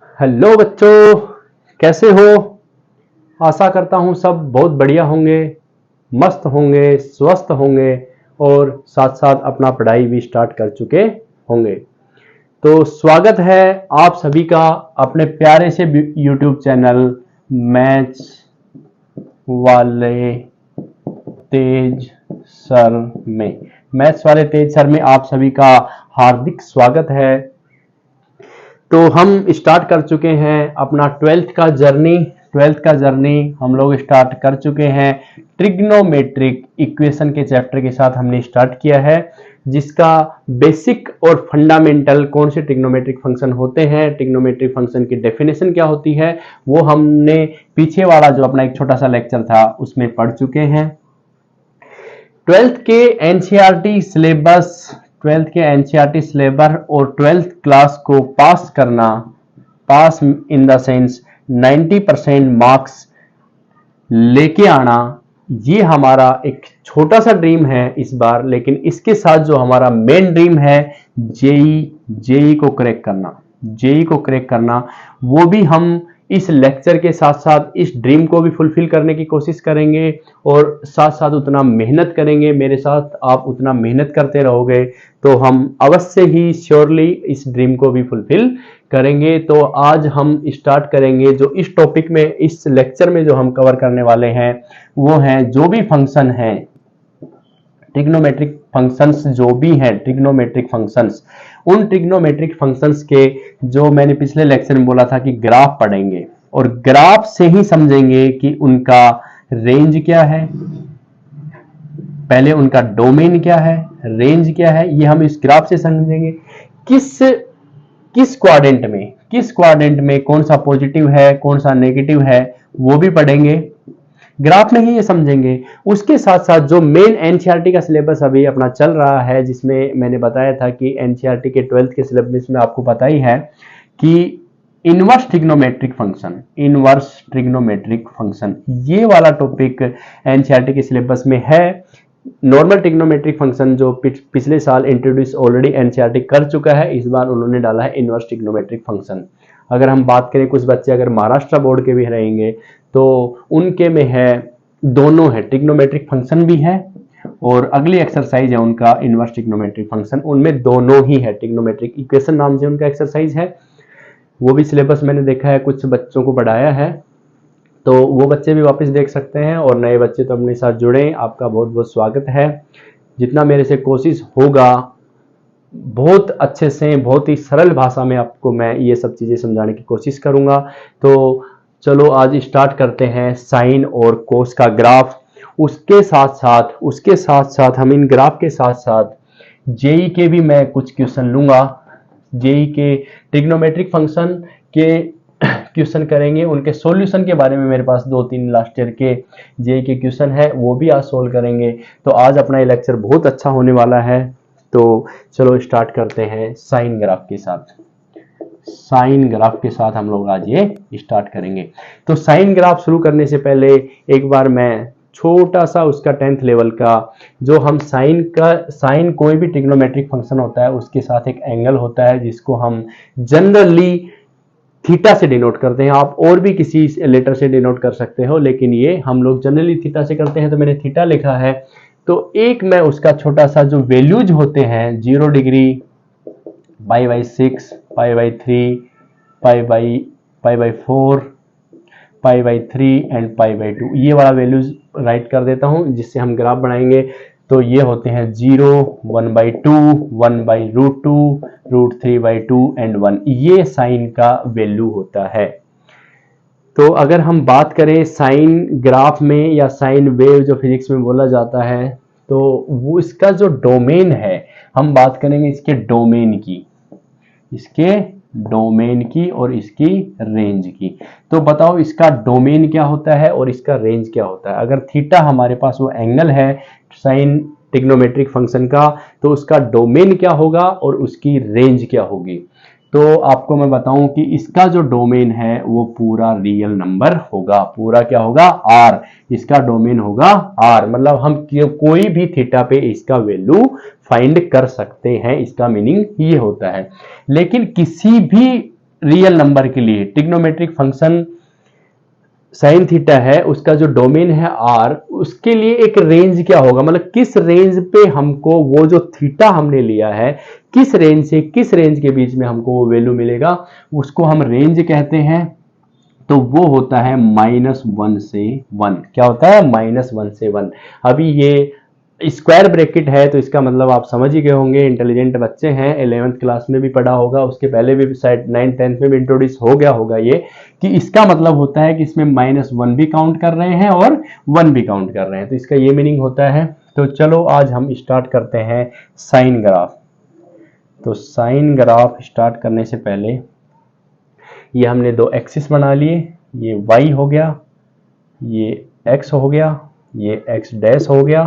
Hello बच्चों, कैसे हो? आशा करता हूँ सब बहुत बढ़िया होंगे, मस्त होंगे, स्वस्थ होंगे और साथ साथ अपना पढ़ाई भी स्टार्ट कर चुके होंगे। तो स्वागत है आप सभी का अपने प्यारे से यूट्यूब चैनल मैथ्स वाले तेज सर में। मैथ्स वाले तेज सर में आप सभी का हार्दिक स्वागत है। तो हम स्टार्ट कर चुके हैं अपना ट्वेल्थ का जर्नी हम लोग स्टार्ट कर चुके हैं। ट्रिग्नोमेट्रिक इक्वेशन के चैप्टर के साथ हमने स्टार्ट किया है, जिसका बेसिक और फंडामेंटल कौन से ट्रिग्नोमेट्रिक फंक्शन होते हैं, ट्रिग्नोमेट्रिक फंक्शन की डेफिनेशन क्या होती है, वो हमने पीछे वाला जो अपना एक छोटा सा लेक्चर था उसमें पढ़ चुके हैं। ट्वेल्थ के एनसीईआरटी सिलेबस और ट्वेल्थ क्लास को पास इन द सेंस 90% मार्क्स लेके आना, ये हमारा एक छोटा सा ड्रीम है इस बार। लेकिन इसके साथ जो हमारा मेन ड्रीम है जेई को क्रैक करना, वो भी हम इस लेक्चर के साथ साथ इस ड्रीम को भी फुलफिल करने की कोशिश करेंगे और साथ साथ उतना मेहनत करेंगे। मेरे साथ आप उतना मेहनत करते रहोगे तो हम अवश्य ही श्योरली इस ड्रीम को भी फुलफिल करेंगे। तो आज हम स्टार्ट करेंगे जो इस टॉपिक में, इस लेक्चर में जो हम कवर करने वाले हैं वो हैं जो भी फंक्शन हैं, ट्रिग्नोमेट्रिक फंक्शंस जो भी हैं, उन ट्रिग्नोमेट्रिक फंक्शंस के जो मैंने पिछले लेक्चर में बोला था कि ग्राफ पढ़ेंगे और ग्राफ से ही समझेंगे कि उनका रेंज क्या है, पहले उनका डोमेन क्या है, रेंज क्या है, ये हम इस ग्राफ से समझेंगे। किस क्वाड्रेंट में कौन सा पॉजिटिव है, कौन सा नेगेटिव है, वो भी पढ़ेंगे, ग्राफ में ही ये समझेंगे। उसके साथ साथ जो मेन एनसीईआरटी का सिलेबस अभी अपना चल रहा है, जिसमें मैंने बताया था कि एनसीईआरटी के 12th के सिलेबस में आपको पता ही है कि इनवर्स ट्रिग्नोमेट्रिक फंक्शन, ये वाला टॉपिक एनसीईआरटी के सिलेबस में है। नॉर्मल ट्रिग्नोमेट्रिक फंक्शन जो पिछले साल इंट्रोड्यूस ऑलरेडी एनसीईआरटी कर चुका है, इस बार उन्होंने डाला है इनवर्स ट्रिग्नोमेट्रिक फंक्शन। अगर हम बात करें, कुछ बच्चे अगर महाराष्ट्र बोर्ड के भी रहेंगे तो उनके में है, दोनों है, ट्रिग्नोमेट्रिक फंक्शन भी है और अगली एक्सरसाइज है उनका इनवर्स ट्रिग्नोमेट्रिक फंक्शन, उनमें दोनों ही है। ट्रिग्नोमेट्रिक इक्वेशन नाम से उनका एक्सरसाइज है, वो भी सिलेबस मैंने देखा है, कुछ बच्चों को पढ़ाया है, तो वो बच्चे भी वापस देख सकते हैं और नए बच्चे तो अपने साथ जुड़े, आपका बहुत बहुत स्वागत है। जितना मेरे से कोशिश होगा बहुत अच्छे से, बहुत ही सरल भाषा में आपको मैं ये सब चीज़ें समझाने की कोशिश करूंगा। तो चलो आज स्टार्ट करते हैं साइन और कोस का ग्राफ। उसके साथ साथ हम इन ग्राफ के साथ साथ जेई के भी मैं कुछ क्वेश्चन लूंगा। जेई के ट्रिग्नोमेट्रिक फंक्शन के क्वेश्चन करेंगे, उनके सॉल्यूशन के बारे में मेरे पास 2-3 लास्ट ईयर के जेई के क्वेश्चन है, वो भी आज सोल्व करेंगे। तो आज अपना ये लेक्चर बहुत अच्छा होने वाला है। तो चलो स्टार्ट करते हैं साइन ग्राफ के साथ हम लोग आज ये स्टार्ट करेंगे। तो साइन ग्राफ शुरू करने से पहले एक बार मैं छोटा सा उसका 10th लेवल का, जो हम साइन कोई भी ट्रिग्नोमेट्रिक फंक्शन होता है उसके साथ एक एंगल होता है जिसको हम जनरली थीटा से डिनोट करते हैं। आप और भी किसी लेटर से डिनोट कर सकते हो, लेकिन ये हम लोग जनरली थीटा से करते हैं, तो मैंने थीटा लिखा है। तो एक मैं उसका छोटा सा जो वैल्यूज होते हैं, 0 डिग्री, π/6, π/3, π/4, π/3 एंड π/2, ये वाला वैल्यूज राइट कर देता हूं जिससे हम ग्राफ बनाएंगे। तो ये होते हैं 0, 1/2, 1/√2, √3/2 एंड 1, ये साइन का वैल्यू होता है। तो अगर हम बात करें साइन ग्राफ में या साइन वेव जो फिजिक्स में बोला जाता है, तो वो इसका जो डोमेन है, हम बात करेंगे इसके डोमेन की और इसकी रेंज की। तो बताओ इसका डोमेन क्या होता है और इसका रेंज क्या होता है। अगर थीटा हमारे पास वो एंगल है साइन ट्रिग्नोमेट्रिक फंक्शन का, तो उसका डोमेन क्या होगा और उसकी रेंज क्या होगी। तो आपको मैं बताऊं कि इसका जो डोमेन है वो पूरा रियल नंबर होगा। पूरा क्या होगा? r, इसका डोमेन होगा r, मतलब हम कोई भी थीटा पे इसका वैल्यू फाइंड कर सकते हैं, इसका मीनिंग ये होता है। लेकिन किसी भी रियल नंबर के लिए ट्रिग्नोमेट्रिक फंक्शन साइन थीटा है, उसका जो डोमेन है आर, उसके लिए एक रेंज क्या होगा, मतलब किस रेंज पे हमको वो जो थीटा हमने लिया है, किस रेंज से किस रेंज के बीच में हमको वो वैल्यू मिलेगा, उसको हम रेंज कहते हैं। तो वो होता है -1 से 1। क्या होता है? -1 से 1। अभी ये स्क्वायर ब्रैकेट है तो इसका मतलब आप समझ ही गए होंगे, इंटेलिजेंट बच्चे हैं, 11th क्लास में भी पढ़ा होगा, उसके पहले भी शायद 9th 10th में भी इंट्रोड्यूस हो गया होगा ये, कि इसका मतलब होता है कि इसमें -1 भी काउंट कर रहे हैं और 1 भी काउंट कर रहे हैं, तो इसका ये मीनिंग होता है। तो चलो आज हम स्टार्ट करते हैं साइन ग्राफ। तो साइन ग्राफ स्टार्ट करने से पहले ये हमने दो एक्सिस बना लिए, ये y हो गया, ये x हो गया, ये x डैश हो गया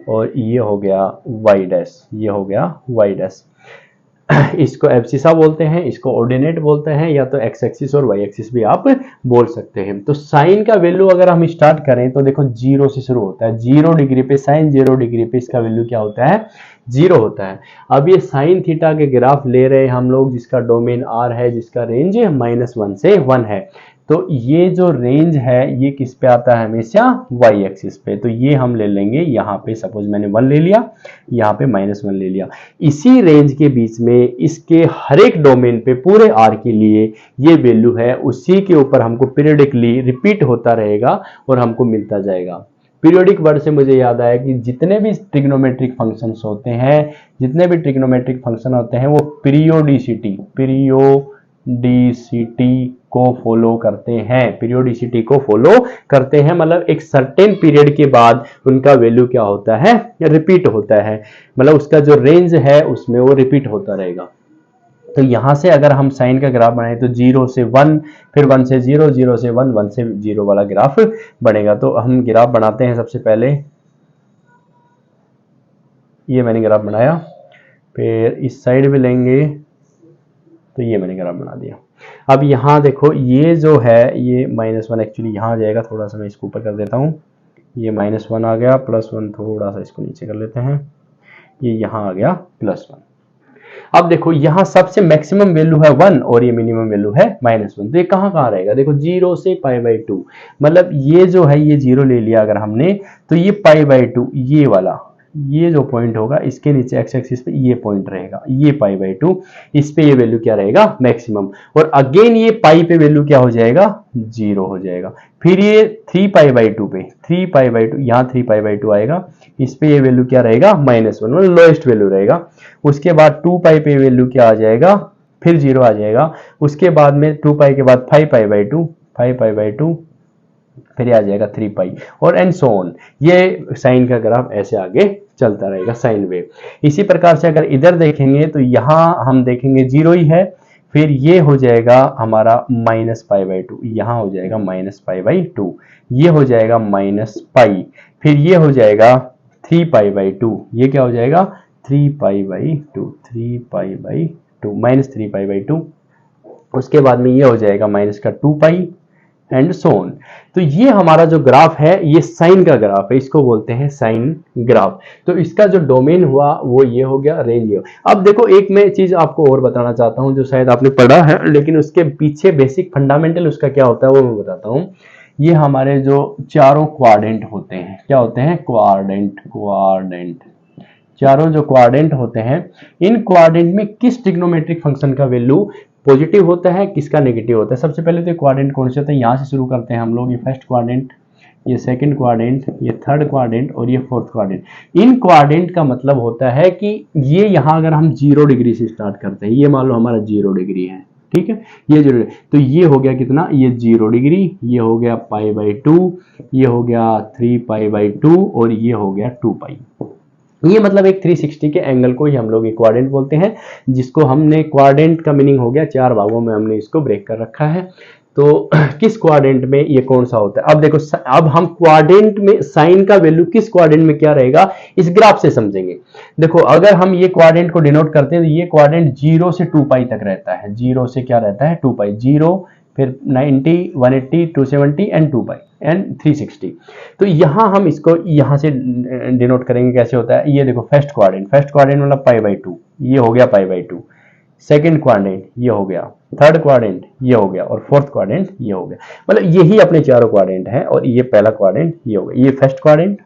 और ये हो गया y डैश, ये हो गया y डैश। इसको एब्सिसा बोलते हैं, इसको ऑर्डिनेट बोलते हैं, या तो x एक्सिस और y एक्सिस भी आप बोल सकते हैं। तो साइन का वैल्यू अगर हम स्टार्ट करें तो देखो 0 से शुरू होता है, 0 डिग्री पे साइन 0 डिग्री पे इसका वैल्यू क्या होता है? 0 होता है। अब ये साइन थीटा के ग्राफ ले रहे हैं हम लोग, जिसका डोमेन r है, जिसका रेंज -1 से 1 है। तो ये जो रेंज है ये किस पे आता है? हमेशा y एक्सिस पे। तो ये हम ले लेंगे, यहाँ पे सपोज मैंने 1 ले लिया, यहाँ पे -1 ले लिया। इसी रेंज के बीच में इसके हर एक डोमेन पे पूरे r के लिए ये वैल्यू है, उसी के ऊपर हमको पीरियडिकली रिपीट होता रहेगा और हमको मिलता जाएगा। पीरियोडिक वर्ड से मुझे याद आया कि जितने भी ट्रिग्नोमेट्रिक फंक्शंस होते हैं, जितने भी ट्रिग्नोमेट्रिक फंक्शन होते हैं, वो पीरियोडिसिटी को फॉलो करते हैं, पीरियोडिसिटी को फॉलो करते हैं, मतलब एक सर्टेन पीरियड के बाद उनका वैल्यू क्या होता है? रिपीट होता है, मतलब उसका जो रेंज है उसमें वो रिपीट होता रहेगा। तो यहां से अगर हम साइन का ग्राफ बनाए तो 0 से 1, फिर 1 से 0, 0 से 1, 1 से 0 वाला ग्राफ बनेगा। तो हम ग्राफ बनाते हैं। सबसे पहले ये मैंने ग्राफ बनाया, फिर इस साइड भी लेंगे तो ये मैंने ग्राफ बना दिया। अब यहाँ देखो ये जो है ये -1 एक्चुअली यहाँ आ जाएगा, थोड़ा सा मैं इसको ऊपर कर देता हूँ, ये -1 आ गया, +1 थोड़ा सा इसको नीचे कर लेते हैं, ये यहाँ आ गया +1। अब देखो यहाँ सबसे मैक्सिमम वैल्यू है 1 और ये मिनिमम वैल्यू है -1, तो ये कहाँ कहाँ रहेगा? देखो 0 से π/2, मतलब ये जो है ये 0 ले लिया अगर हमने, तो ये π/2 ये वाला, ये जो पॉइंट होगा इसके नीचे x एक्सिस पे ये पॉइंट रहेगा, ये π/2, इस पे ये वैल्यू क्या रहेगा? मैक्सिमम। और अगेन ये पाई पे वैल्यू क्या हो जाएगा? 0 हो जाएगा। फिर ये 3π/2 पे, 3π/2 यहाँ 3π/2 आएगा, इस पे ये वैल्यू क्या रहेगा? -1, मतलब लोएस्ट वैल्यू रहेगा। उसके बाद 2π पे वैल्यू क्या आ जाएगा? फिर 0 आ जाएगा। उसके बाद में 2π के बाद 5π/2, 5π/2, फिर आ जाएगा 3π और एंड सो ऑन। ये साइन का ग्राफ ऐसे आगे चलता रहेगा, साइन वेव। इसी प्रकार से अगर इधर देखेंगे तो यहाँ हम देखेंगे 0 ही है, फिर ये हो जाएगा हमारा -π/2, यहाँ हो जाएगा -π/2, ये हो जाएगा -π, फिर ये हो जाएगा 3π/2, ये क्या हो जाएगा? 3π/2, 3π/2 -3π/2। उसके बाद में ये हो जाएगा -2π एंड सो ऑन। तो ये हमारा जो ग्राफ है ये साइन का ग्राफ है, इसको बोलते हैं साइन ग्राफ। तो इसका जो डोमेन हुआ वो ये हो गया, रेंज ये। अब देखो एक मैं चीज आपको और बताना चाहता हूं जो शायद आपने पढ़ा है, लेकिन उसके पीछे बेसिक फंडामेंटल उसका क्या होता है वो मैं बताता हूं। ये हमारे जो चारों क्वाड्रेंट होते हैं, क्या होते हैं? क्वाड्रेंट। चारों जो क्वाड्रेंट होते हैं, इन क्वाड्रेंट में किस ट्रिग्नोमेट्रिक फंक्शन का वैल्यू पॉजिटिव होता है, किसका नेगेटिव होता है? सबसे पहले तो क्वाड्रेंट कौन से होते हैं, यहाँ से शुरू करते हैं हम लोग। ये फर्स्ट क्वाड्रेंट, ये सेकंड क्वाड्रेंट, ये थर्ड क्वाड्रेंट और ये फोर्थ क्वाड्रेंट। इन क्वाड्रेंट का मतलब होता है कि ये यहाँ अगर हम 0 डिग्री से स्टार्ट करते हैं, ये मान लो हमारा 0 डिग्री है, ठीक है, ये 0 डिग्री, तो ये हो गया कितना? ये 0 डिग्री, ये हो गया π/2, ये हो गया 3π/2 और ये हो गया 2π। ये मतलब एक 360 के एंगल को ही हम लोग क्वाड्रेंट बोलते हैं, जिसको हमने क्वाड्रेंट का मीनिंग हो गया 4 भागों में हमने इसको ब्रेक कर रखा है। तो किस क्वाड्रेंट में ये कौन सा होता है? अब देखो, अब हम क्वाड्रेंट में साइन का वैल्यू किस क्वाड्रेंट में क्या रहेगा इस ग्राफ से समझेंगे। देखो अगर हम ये क्वाड्रेंट को डिनोट करते हैं तो ये क्वाड्रेंट 0 से 2π तक रहता है, 0 से क्या रहता है? 2π, 0 फिर 90, 180, 270 एंड 2π एंड 360। तो यहाँ हम इसको यहाँ से डिनोट करेंगे, कैसे होता है? ये देखो फर्स्ट क्वाड्रेंट मतलब π/2, ये हो गया π/2, सेकंड क्वाड्रेंट ये हो गया, थर्ड क्वाड्रेंट ये हो गया और फोर्थ क्वाड्रेंट ये हो गया। मतलब यही अपने चारों क्वाड्रेंट है और ये पहला क्वाड्रेंट ये हो गया, ये फर्स्ट क्वाड्रेंट,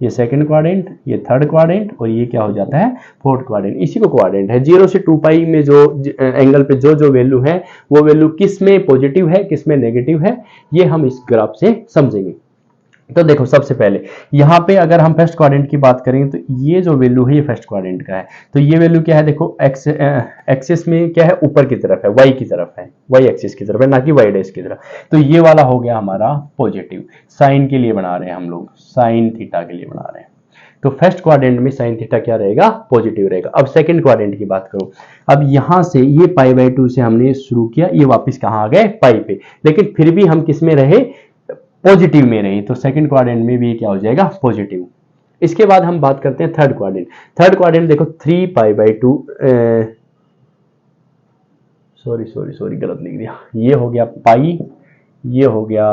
ये सेकंड क्वाड्रेंट, ये थर्ड क्वाड्रेंट और ये क्या हो जाता है फोर्थ क्वाड्रेंट। इसी को क्वाड्रेंट है। 0 से 2 पाई में जो एंगल पे जो जो वैल्यू है वो वैल्यू किस में पॉजिटिव है किस में नेगेटिव है ये हम इस ग्राफ से समझेंगे। तो देखो सबसे पहले यहाँ पे अगर हम फर्स्ट क्वाड्रेंट की बात करें तो ये जो वैल्यू है ये फर्स्ट क्वाड्रेंट का है। तो ये वैल्यू क्या है, देखो एक्सिस में क्या है, ऊपर की तरफ है, वाई की तरफ है, वाई एक्सिस की तरफ है, ना कि वाई डैश की तरफ। तो ये वाला हो गया हमारा पॉजिटिव, साइन के लिए बना रहे हैं हम लोग, साइन थीटा के लिए बना रहे हैं। तो फर्स्ट क्वाड्रेंट में साइन थीटा क्या रहेगा, पॉजिटिव रहेगा। अब सेकंड क्वाड्रेंट की बात करो, अब यहां से ये पाई बाई 2 से हमने शुरू किया, ये वापस कहां आ गए, पाई पे, लेकिन फिर भी हम किस में रहे, पॉजिटिव में रही। तो सेकंड क्वाड्रेंट में भी क्या हो जाएगा, पॉजिटिव। इसके बाद हम बात करते हैं थर्ड क्वाड्रेंट। थर्ड क्वाड्रेंट देखो 3 पाई बाई 2, सॉरी गलत लिख दिया, ये हो गया पाई, ये हो गया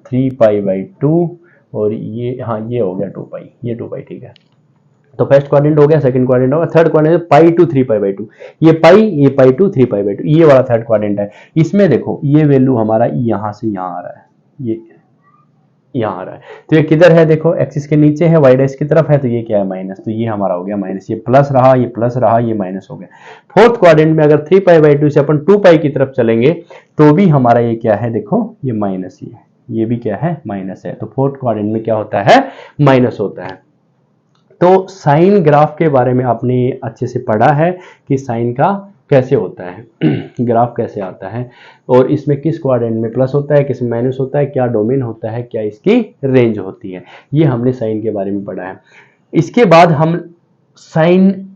3 पाई बाई 2 और ये हाँ ये हो गया 2 पाई, ये 2 पाई ठीक है। तो फर्स्ट क्वाड्रेंट हो गया, सेकंड क्वाड्रेंट हो गया, third quadrant pi to 3 pi by 2, ये पाई टू 3 पाई बाई 2, ये वाला थर्ड क्वाड्रेंट है। इसमें देखो ये वैल्यू हमारा यहां से यहां आ रहा है, ये यहाँ आ रहा है। तो ये किधर है, देखो एक्सिस के नीचे है, वाई डैश की तरफ है, तो ये क्या है माइनस, तो ये हमारा हो गया माइनस, ये प्लस रहा, ये प्लस रहा, ये माइनस हो गया। फोर्थ क्वाड्रेंट में अगर 3 पाई बाई 2 से अपन 2 पाई की तरफ चलेंगे तो भी हमारा ये क्या है, देखो ये माइनस ही है, ये भी क्या है माइनस है। तो फोर्थ क्वाड्रेंट में क्या होता है, माइनस होता है। तो साइन ग्राफ के बारे में आपने अच्छे से पढ़ा है कि साइन का कैसे होता है ग्राफ कैसे आता है और इसमें किस क्वाड्रेंट में प्लस होता है, किस में माइनस होता है, क्या डोमेन होता है, क्या इसकी रेंज होती है, ये हमने साइन के बारे में पढ़ा है। इसके बाद हम साइन,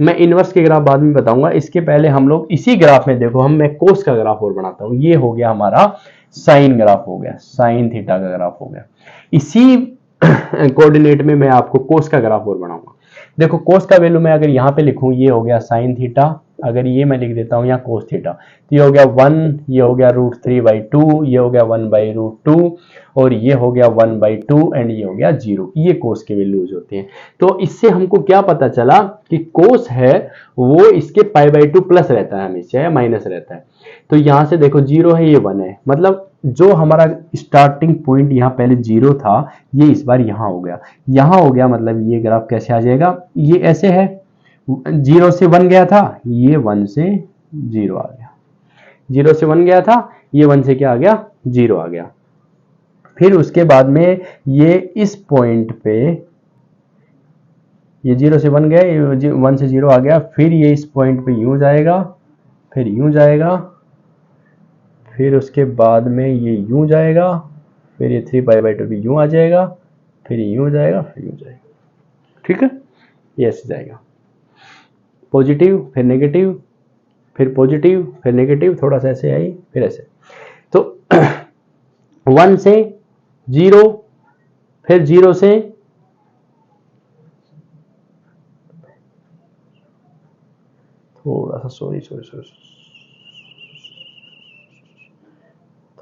मैं इनवर्स के ग्राफ बाद में बताऊंगा, इसके पहले हम लोग इसी ग्राफ में देखो, मैं कोस का ग्राफ और बनाता हूं। ये हो गया हमारा साइन ग्राफ हो गया, साइन थीटा का ग्राफ हो गया। इसी कोऑर्डिनेट में मैं आपको कोस का ग्राफ और बनाऊंगा। देखो कोस का वैल्यू मैं अगर यहाँ पे लिखूं, ये हो गया साइन थीटा, अगर ये मैं लिख देता हूँ यहाँ कोस थीटा, तो ये हो गया 1, ये हो गया √3/2, ये हो गया 1/√2 और ये हो गया 1/2 एंड ये हो गया 0। ये कोस के वैल्यूज होते हैं। तो इससे हमको क्या पता चला कि कोस है वो इसके π/2 प्लस रहता है हमेशा या माइनस रहता है। तो यहाँ से देखो 0 है, ये 1 है, मतलब जो हमारा स्टार्टिंग पॉइंट यहाँ पहले 0 था ये इस बार यहाँ हो गया, यहाँ हो गया, मतलब ये ग्राफ कैसे आ जाएगा, ये ऐसे है, 0 से 1 गया था, ये 1 से 0 आ गया, 0 से 1 गया था, ये 1 से क्या आ गया, 0 आ गया। फिर उसके बाद में ये इस पॉइंट पे, ये 0 से 1 गया, ये 1 से 0 आ गया, फिर ये इस पॉइंट पे यूं जाएगा, फिर यूं जाएगा, फिर उसके बाद में ये यूं जाएगा, फिर ये 3π/2 भी यूं आ जाएगा, फिर यूं जाएगा, फिर यूं जाएगा, ठीक है, ये ऐसे जाएगा, पॉजिटिव फिर नेगेटिव, फिर पॉजिटिव फिर नेगेटिव, थोड़ा सा ऐसे आई, फिर ऐसे। तो 1 से 0, फिर 0 से थोड़ा सा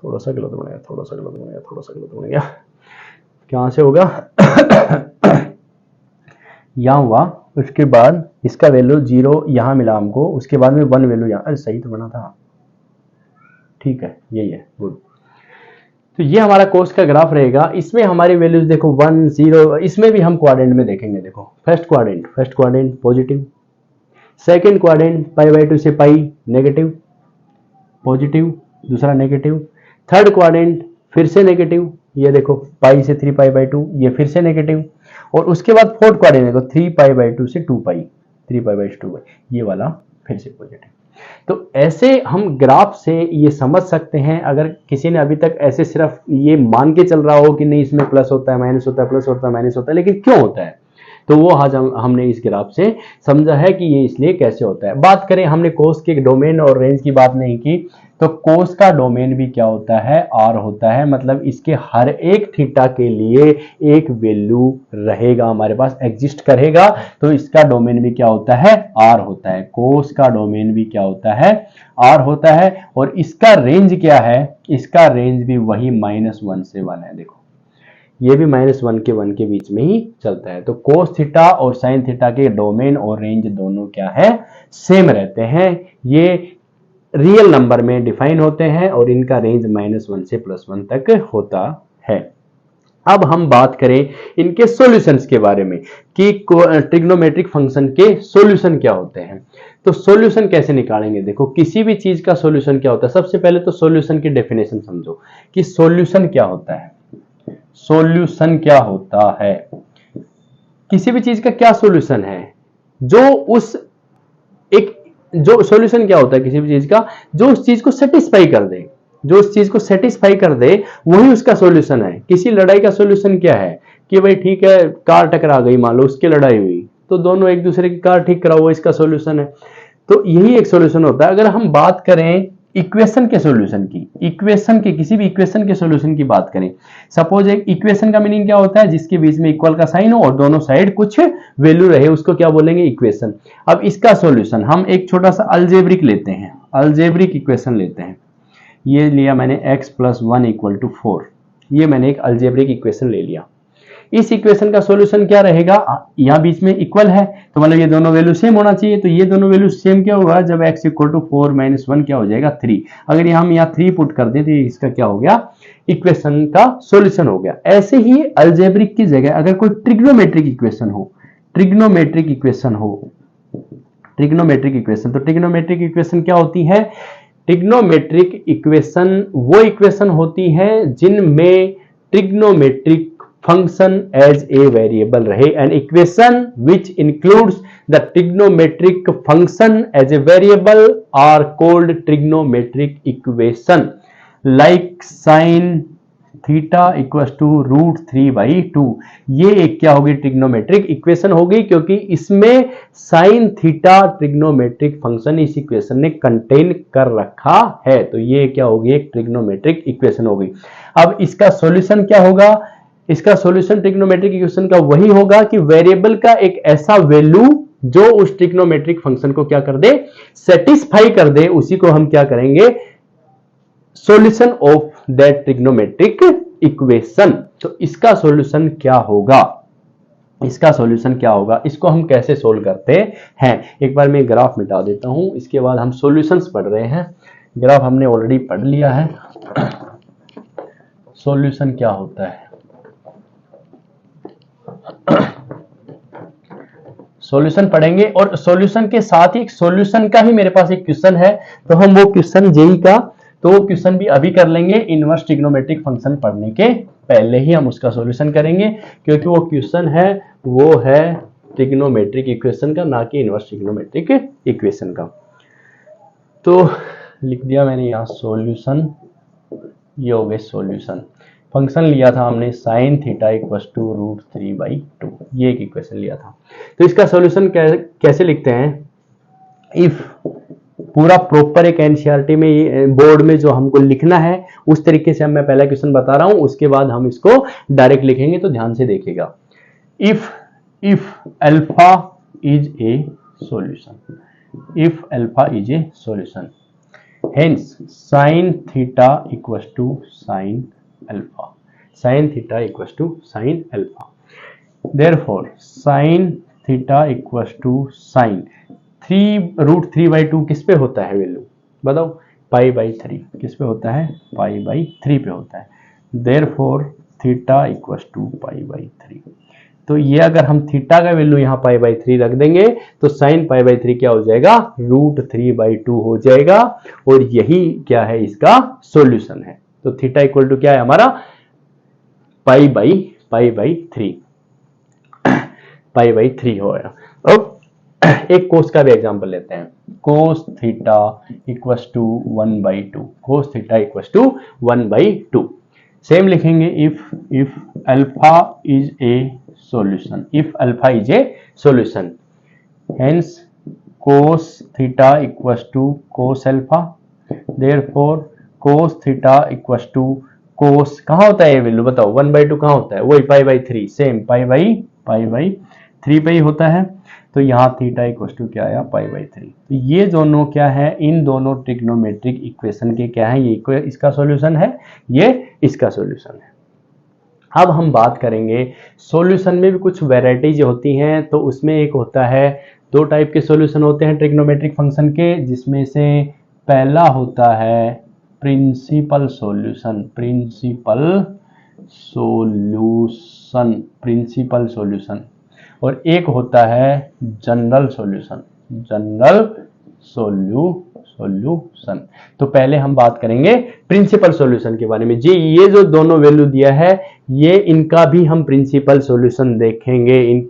थोड़ा सा गलत बन गया, कहां से होगा यहां हुआ, उसके बाद इसका वैल्यू 0 यहां मिला हमको, उसके बाद में 1 वैल्यू यहां, अरे सही तो बना था, ठीक है यही है, गुड। तो ये हमारा कोस का ग्राफ रहेगा। इसमें हमारी वैल्यूज देखो 1, 0, इसमें भी हम क्वाड्रेंट में देखेंगे। देखो first quadrant positive, second quadrant π/2 से पाई नेगेटिव, पॉजिटिव, दूसरा नेगेटिव, थर्ड क्वाड्रेंट फिर से नेगेटिव, ये देखो पाई से 3π/2, ये फिर से नेगेटिव, और उसके बाद फोर्थ क्वाड्रेंट देखो 3π/2 से 2 पाई, 3π/2 से 2 पाई, ये वाला फिर से पॉजिटिव। तो ऐसे हम ग्राफ से ये समझ सकते हैं, अगर किसी ने अभी तक ऐसे सिर्फ ये मान के चल रहा हो कि नहीं इसमें प्लस होता है माइनस होता है, प्लस होता है माइनस होता है, लेकिन क्यों होता है, तो वो आज हमने इस ग्राफ से समझा है कि ये इसलिए कैसे होता है। बात करें, हमने कोस के डोमेन और रेंज की बात नहीं की, तो कोस का डोमेन भी क्या होता है, आर होता है, मतलब इसके हर एक थीटा के लिए एक वैल्यू रहेगा हमारे पास, एग्जिस्ट करेगा, तो इसका डोमेन भी क्या होता है, आर होता है। कोस का डोमेन भी क्या होता है, आर होता है, और इसका रेंज क्या है, इसका रेंज भी वही -1 से 1 है। देखो ये भी -1 के 1 के बीच में ही चलता है। तो कोस थीटा और साइन थीटा के डोमेन और रेंज दोनों क्या है, सेम रहते हैं, ये रियल नंबर में डिफाइन होते हैं और इनका रेंज -1 से +1 तक होता है। अब हम बात करें इनके सॉल्यूशंस के बारे में कि ट्रिग्नोमेट्रिक फंक्शन के सॉल्यूशन क्या होते हैं। तो सॉल्यूशन कैसे निकालेंगे, देखो किसी भी चीज का सॉल्यूशन क्या होता है। सबसे पहले तो सॉल्यूशन की डेफिनेशन समझो कि सॉल्यूशन क्या होता है। सॉल्यूशन क्या होता है, किसी भी चीज का क्या सॉल्यूशन है, जो उस एक जो सॉल्यूशन क्या होता है किसी भी चीज का, जो उस चीज को सेटिस्फाई कर दे, जो उस चीज को सेटिस्फाई कर दे वही उसका सॉल्यूशन है। किसी लड़ाई का सॉल्यूशन क्या है कि भाई ठीक है कार टकरा गई, मान लो उसकी लड़ाई हुई, तो दोनों एक दूसरे की कार ठीक कराओ, वो इसका सॉल्यूशन है। तो यही एक सॉल्यूशन होता है। अगर हम बात करें इक्वेशन के सॉल्यूशन की, इक्वेशन के किसी भी इक्वेशन के सॉल्यूशन की बात करें, सपोज एक इक्वेशन का मीनिंग क्या होता है, जिसके बीच में इक्वल का साइन हो और दोनों साइड कुछ वैल्यू रहे, उसको क्या बोलेंगे, इक्वेशन। अब इसका सॉल्यूशन हम एक छोटा सा अलजेब्रिक लेते हैं, अलजेब्रिक इक्वेशन लेते हैं। ये लिया मैंने x + 1 = 4, ये मैंने एक अलजेब्रिक इक्वेशन ले लिया। इस इक्वेशन का सॉल्यूशन क्या रहेगा, यहाँ बीच में इक्वल है तो मतलब ये दोनों वैल्यू सेम होना चाहिए। तो ये दोनों वैल्यू सेम क्या होगा, जब x = 4 - 1 क्या हो जाएगा 3। अगर हम यहाँ 3 पुट कर दें तो इसका क्या हो गया, इक्वेशन का सॉल्यूशन हो गया। ऐसे ही अलजेब्रिक की जगह अगर कोई ट्रिग्नोमेट्रिक इक्वेशन हो, ट्रिग्नोमेट्रिक इक्वेशन हो, ट्रिग्नोमेट्रिक इक्वेशन, तो ट्रिग्नोमेट्रिक इक्वेशन क्या होती है, ट्रिग्नोमेट्रिक इक्वेशन वो इक्वेशन होती है जिनमें trigonometric function as a variable रहे। an equation which includes the trigonometric function as a variable are called trigonometric equation, like sin theta = √3/2। ये एक क्या होगी, ट्रिग्नोमेट्रिक इक्वेशन होगी, क्योंकि इसमें साइन थीटा ट्रिग्नोमेट्रिक फंक्शन इस इक्वेशन ने कंटेन कर रखा है। तो ये क्या होगी, एक ट्रिग्नोमेट्रिक इक्वेशन होगी। अब इसका सॉल्यूशन क्या होगा, इसका सॉल्यूशन ट्रिग्नोमेट्रिक इक्वेशन का वही होगा कि वेरिएबल का एक ऐसा वैल्यू जो उस ट्रिग्नोमेट्रिक फंक्शन को क्या कर दे, सेटिस्फाई कर दे, उसी को हम क्या करेंगे, solution of that trigonometric equation. तो इसका सॉल्यूशन क्या होगा, इसका सॉल्यूशन क्या होगा, इसको हम कैसे सोल्व करते हैं। एक बार मैं ग्राफ मिटा देता हूं, इसके बाद हम सॉल्यूशंस पढ़ रहे हैं। ग्राफ हमने ऑलरेडी पढ़ लिया है। सॉल्यूशन क्या होता है, सॉल्यूशन पढ़ेंगे और सॉल्यूशन के साथ ही सॉल्यूशन का ही मेरे पास एक क्वेश्चन है, तो हम वो क्वेश्चन जेई का, तो वो क्वेश्चन भी अभी कर लेंगे। इनवर्स ट्रिग्नोमेट्रिक फंक्शन पढ़ने के पहले ही हम उसका सॉल्यूशन करेंगे, क्योंकि वो क्वेश्चन है वो है ट्रिग्नोमेट्रिक इक्वेशन का, ना कि इनवर्स ट्रिग्नोमेट्रिक इक्वेशन का। तो लिख दिया मैंने यहाँ सॉल्यूशन, ये हो गए सॉल्यूशन। फंक्शन लिया था हमने sin थीटा = √3/2, ये एक इक्वेशन लिया था। तो इसका सॉल्यूशन कैसे लिखते हैं, इफ पूरा प्रॉपर एक एनसीईआरटी में बोर्ड में जो हमको लिखना है उस तरीके से मैं पहला क्वेश्चन बता रहा हूं, उसके बाद हम इसको डायरेक्ट लिखेंगे, तो ध्यान से देखिएगा। If alpha is A solution, if alpha is A solution, hence sin theta = sin alpha, sin theta = sin alpha, therefore sin theta = sin 3√3/2 किस पे होता है वैल्यू बताओ, π/3 किस पे होता है, π/3 पे होता है। therefore theta = π/3। तो ये अगर हम थीटा का वैल्यू यहाँ π/3 रख देंगे तो sin π/3 क्या हो जाएगा, √3/2 हो जाएगा, और यही क्या है, इसका सॉल्यूशन है। तो थीटा = क्या है हमारा, π/3 हो गया। अब एक कोस का भी एग्जांपल लेते हैं, cos theta = 1/2, cos theta = 1/2। Same लिखेंगे, if alpha is a solution, if alpha is a solution, hence cos theta = cos alpha, therefore cos theta = cos, कहाँ होता है ये वैल्यू बताओ, 1/2 कहाँ होता है, वही π/3, सेम π/3 पे ही होता है। तो यहाँ थीटा = क्या आया, π/3। तो ये दोनों क्या है, इन दोनों ट्रिग्नोमेट्रिक इक्वेशन के क्या है, ये इसका सॉल्यूशन है, ये इसका सॉल्यूशन है। अब हम बात करेंगे सॉल्यूशन में भी कुछ वैरायटीज होती हैं, तो उसमें एक होता है दो टाइप के सॉल्यूशन होते हैं ट्रिग्नोमेट्रिक फंक्शन के, जिसमें से पहला होता है प्रिंसिपल सॉल्यूशन, प्रिंसिपल सॉल्यूशन, और एक होता है जनरल सॉल्यूशन, सॉल्यूशन। तो पहले हम बात करेंगे प्रिंसिपल सॉल्यूशन के बारे में। जी ये जो दोनों वैल्यू दिया है, ये इनका भी हम प्रिंसिपल सॉल्यूशन देखेंगे। इन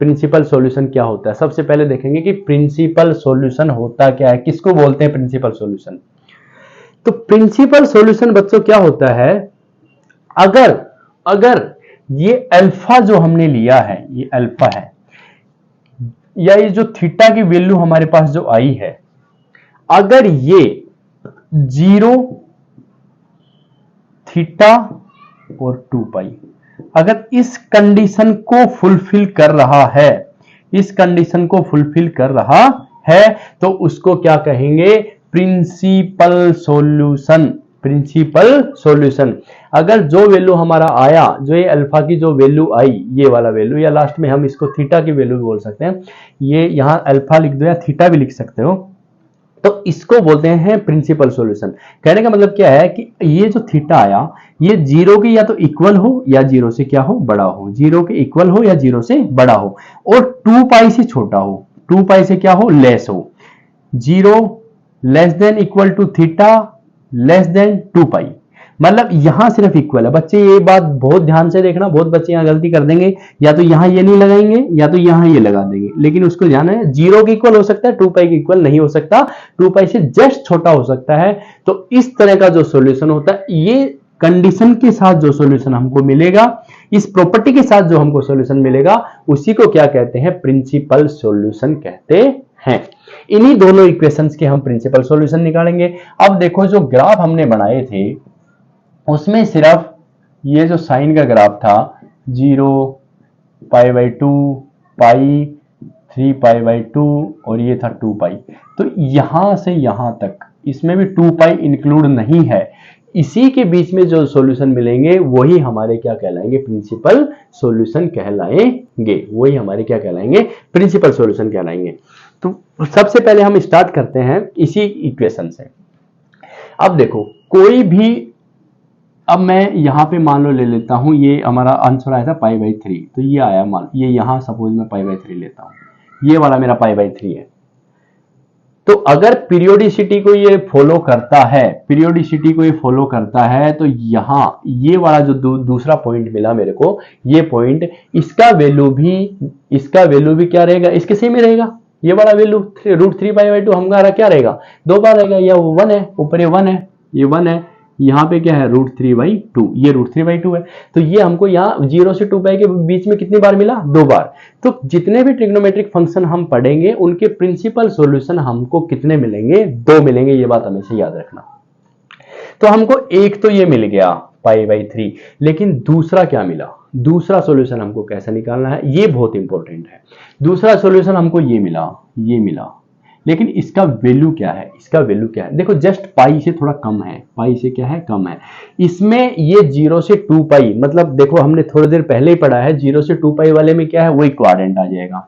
प्रिंसिपल सॉल्यूशन क्या होता है, सबसे पहले देखेंगे कि प्रिंसिपल सॉल्यूशन होता क्या है, किसको बोलते हैं प्रिंसिपल सॉल्यूशन। तो प्रिंसिपल सॉल्यूशन बच्चों क्या होता है, अगर ये अल्फा जो हमने लिया है, ये अल्फा है, या ये जो थीटा की वैल्यू हमारे पास जो आई है, अगर ये 0 थीटा और 2 पाई, अगर इस कंडीशन को फुलफिल कर रहा है, इस कंडीशन को फुलफिल कर रहा है, तो उसको क्या कहेंगे, प्रिंसिपल सॉल्यूशन, प्रिंसिपल सॉल्यूशन। अगर जो वैल्यू हमारा आया, जो ये अल्फा की जो वैल्यू आई, ये वाला वैल्यू, या लास्ट में हम इसको थीटा की वैल्यू बोल सकते हैं, ये यहां अल्फा लिख दो या थीटा भी लिख सकते हो, तो इसको बोलते हैं प्रिंसिपल सॉल्यूशन। कहने का मतलब क्या है कि ये जो थीटा आया, ये 0 के या तो इक्वल हो या 0 से क्या हो, बड़ा हो, 0 के इक्वल हो या 0 से बड़ा हो, और 2 पाई से छोटा हो, 2 पाई से क्या हो, लेस हो, 0 less than equal to theta less than 2 pi. मतलब यहां सिर्फ इक्वल है। बच्चे ये बात बहुत ध्यान से देखना, बहुत बच्चे यहां गलती कर देंगे, या तो यहां ये नहीं लगाएंगे या तो यहां ये लगा देंगे, लेकिन उसको ध्यान है 0 के इक्वल हो सकता है, 2 पाई के इक्वल नहीं हो सकता, 2 पाई से जस्ट छोटा हो सकता है। तो इस तरह का जो सॉल्यूशन होता है, ये कंडीशन के साथ जो सॉल्यूशन हमको मिलेगा, इस प्रॉपर्टी के साथ जो हमको सॉल्यूशन मिलेगा, उसी को क्या कहते हैं, प्रिंसिपल सॉल्यूशन कहते हैं। इन्हीं दोनों इक्वेशंस के हम प्रिंसिपल सॉल्यूशन निकालेंगे। अब देखो जो ग्राफ हमने बनाए थे, उसमें सिर्फ ये जो साइन का ग्राफ था, 0 पाई बाई 2 पाई 3 पाई बाई 2 और ये था 2 पाई, तो यहां से यहां तक इसमें भी 2 पाई इंक्लूड नहीं है। इसी के बीच में जो सॉल्यूशन मिलेंगे वही हमारे क्या कहलाएंगे, प्रिंसिपल सॉल्यूशन कहलाएंगे, वही हमारे क्या कहलाएंगे, प्रिंसिपल सॉल्यूशन कहलाएंगे। तो सबसे पहले हम स्टार्ट करते हैं इसी इक्वेशन से। अब देखो कोई भी, अब मैं यहां पे मान लो ले लेता हूं, ये हमारा आंसर आया था पाई बाई 3, तो ये आया, मान ये यहां सपोज मैं पाई बाई 3 लेता हूं, ये वाला मेरा पाई बाई 3 है। तो अगर पीरियोडिसिटी को ये फॉलो करता है, पीरियोडिसिटी को ये फॉलो करता है, तो यहां ये वाला जो दूसरा पॉइंट मिला मेरे को, ये पॉइंट, इसका वैल्यू भी क्या रहेगा, इसके सेम ही रहेगा। ये वाला वैल्यू √3 पाई बाई 2 हमारा क्या रहेगा, 2 बार रहेगा, या 1 है, ऊपर ये 1 है, ये 1 है, यहाँ पे क्या है √3 बाई 2, ये √3 बाई 2 है। तो ये हमको यहाँ 0 से 2 पाई के बीच में कितनी बार मिला, 2 बार। तो जितने भी ट्रिग्नोमेट्रिक फंक्शन हम पढ़ेंगे, उनके प्रिंसिपल सॉल्यूशन हमको कितने मिलेंगे, 2 मिलेंगे, ये बात हमेशा याद रखना। तो हमको एक तो ये मिल गया पाई बाई 3, लेकिन दूसरा क्या मिला, दूसरा सॉल्यूशन हमको कैसे निकालना है, ये बहुत इंपॉर्टेंट है। दूसरा सॉल्यूशन हमको ये मिला, लेकिन इसका वैल्यू क्या है, इसका वैल्यू क्या है, देखो जस्ट पाई से थोड़ा कम है, पाई से क्या है, कम है। इसमें ये 0 से 2 पाई, मतलब देखो हमने थोड़ी देर पहले ही पढ़ा है, 0 से 2 पाई वाले में क्या है, वही क्वाड्रेंट आ जाएगा,